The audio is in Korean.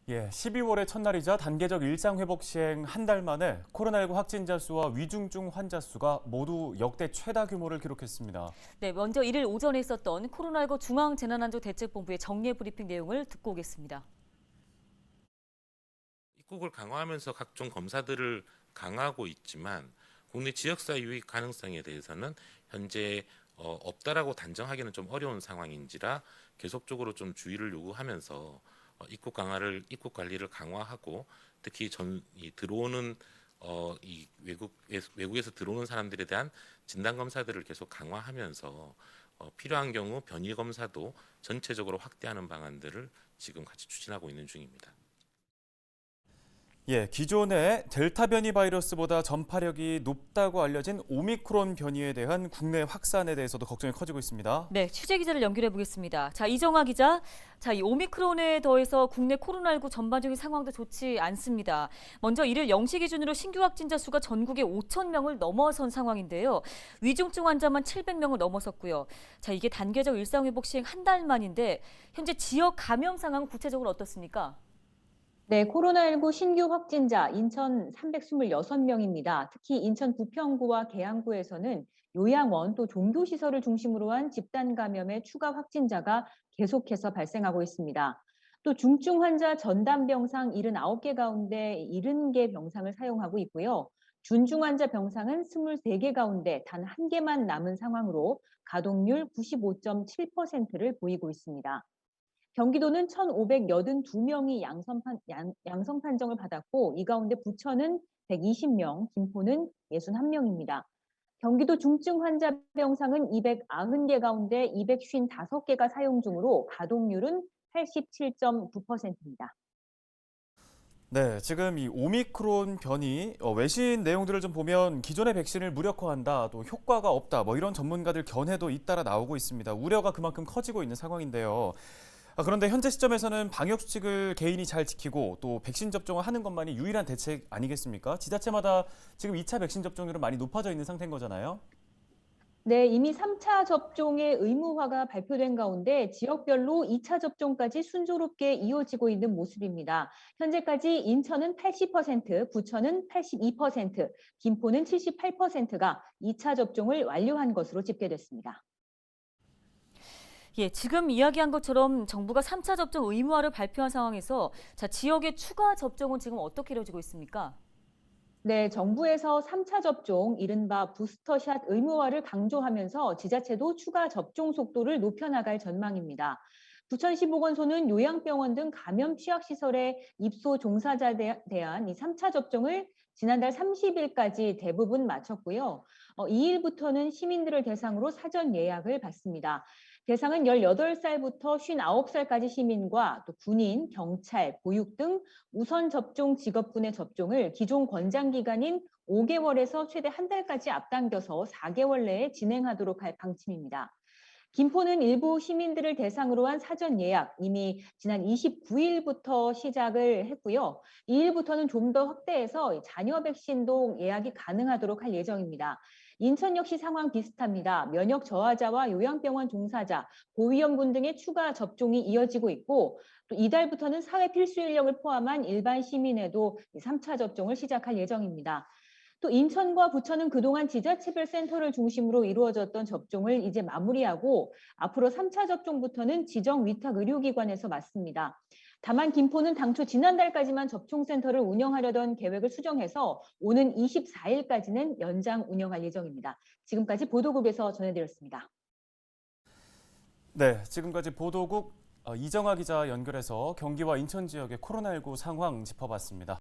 예, 12월의 첫날이자 단계적 일상회복 시행 한 달 만에 코로나19 확진자 수와 위중증 환자 수가 모두 역대 최다 규모를 기록했습니다. 네, 먼저 이를 오전에 있었던 코로나19 중앙재난안전대책본부의 정례 브리핑 내용을 듣고 오겠습니다. 입국을 강화하면서 각종 검사들을 강화하고 있지만 국내 지역사 유입 가능성에 대해서는 현재 없다라고 단정하기는 좀 어려운 상황인지라 계속적으로 좀 주의를 요구하면서 입국 관리를 강화하고 특히 들어오는 이 외국에서 들어오는 사람들에 대한 진단 검사들을 계속 강화하면서 필요한 경우 변이 검사도 전체적으로 확대하는 방안들을 지금 같이 추진하고 있는 중입니다. 예, 기존의 델타 변이 바이러스보다 전파력이 높다고 알려진 오미크론 변이에 대한 국내 확산에 대해서도 걱정이 커지고 있습니다. 네, 취재 기자를 연결해 보겠습니다. 자, 이정아 기자. 자, 이 오미크론에 더해서 국내 코로나19 전반적인 상황도 좋지 않습니다. 먼저 이를 0시 기준으로 신규 확진자 수가 전국에 5천 명을 넘어선 상황인데요. 위중증 환자만 700명을 넘어섰고요. 자, 이게 단계적 일상회복 시행 한 달 만인데 현재 지역 감염 상황은 구체적으로 어떻습니까? 네, 코로나19 신규 확진자 인천 326명입니다. 특히 인천 부평구와 계양구에서는 요양원 또 종교시설을 중심으로 한 집단 감염의 추가 확진자가 계속해서 발생하고 있습니다. 또 중증 환자 전담 병상 79개 가운데 70개 병상을 사용하고 있고요. 준중 환자 병상은 23개 가운데 단 1개만 남은 상황으로 가동률 95.7%를 보이고 있습니다. 경기도는 1,582명이 양성 판정을 받았고 이 가운데 부천은 120명, 김포는 61명입니다. 경기도 중증 환자 병상은 290개 가운데 255개가 사용 중으로 가동률은 87.9%입니다. 네, 지금 이 오미크론 변이 외신 내용들을 좀 보면 기존의 백신을 무력화한다, 또 효과가 없다, 이런 전문가들 견해도 잇따라 나오고 있습니다. 우려가 그만큼 커지고 있는 상황인데요. 그런데 현재 시점에서는 방역 수칙을 개인이 잘 지키고 또 백신 접종을 하는 것만이 유일한 대책 아니겠습니까? 지자체마다 지금 2차 백신 접종률은 많이 높아져 있는 상태인 거잖아요. 네, 이미 3차 접종의 의무화가 발표된 가운데 지역별로 2차 접종까지 순조롭게 이어지고 있는 모습입니다. 현재까지 인천은 80%, 부천은 82%, 김포는 78%가 2차 접종을 완료한 것으로 집계됐습니다. 예, 지금 이야기한 것처럼 정부가 3차 접종 의무화를 발표한 상황에서 자, 지역의 추가 접종은 지금 어떻게 이루어지고 있습니까? 네, 정부에서 3차 접종, 이른바 부스터샷 의무화를 강조하면서 지자체도 추가 접종 속도를 높여나갈 전망입니다. 부천시 보건소는 요양병원 등 감염 취약시설의 입소 종사자에 대한 이 3차 접종을 지난달 30일까지 대부분 마쳤고요. 2일부터는 시민들을 대상으로 사전 예약을 받습니다. 대상은 18살부터 59살까지 시민과 또 군인, 경찰, 보육 등 우선 접종 직업군의 접종을 기존 권장 기간인 5개월에서 최대 한 달까지 앞당겨서 4개월 내에 진행하도록 할 방침입니다. 김포는 일부 시민들을 대상으로 한 사전 예약 이미 지난 29일부터 시작을 했고요. 2일부터는 좀 더 확대해서 자녀 백신도 예약이 가능하도록 할 예정입니다. 인천 역시 상황 비슷합니다. 면역 저하자와 요양병원 종사자, 고위험군 등의 추가 접종이 이어지고 있고 또 이달부터는 사회 필수 인력을 포함한 일반 시민에도 3차 접종을 시작할 예정입니다. 또 인천과 부천은 그동안 지자체별 센터를 중심으로 이루어졌던 접종을 이제 마무리하고 앞으로 3차 접종부터는 지정 위탁 의료기관에서 맞습니다. 다만 김포는 당초 지난달까지만 접종센터를 운영하려던 계획을 수정해서 오는 24일까지는 연장 운영할 예정입니다. 지금까지 보도국에서 전해드렸습니다. 네, 지금까지 보도국 이정아 기자 연결해서 경기와 인천 지역의 코로나19 상황 짚어봤습니다.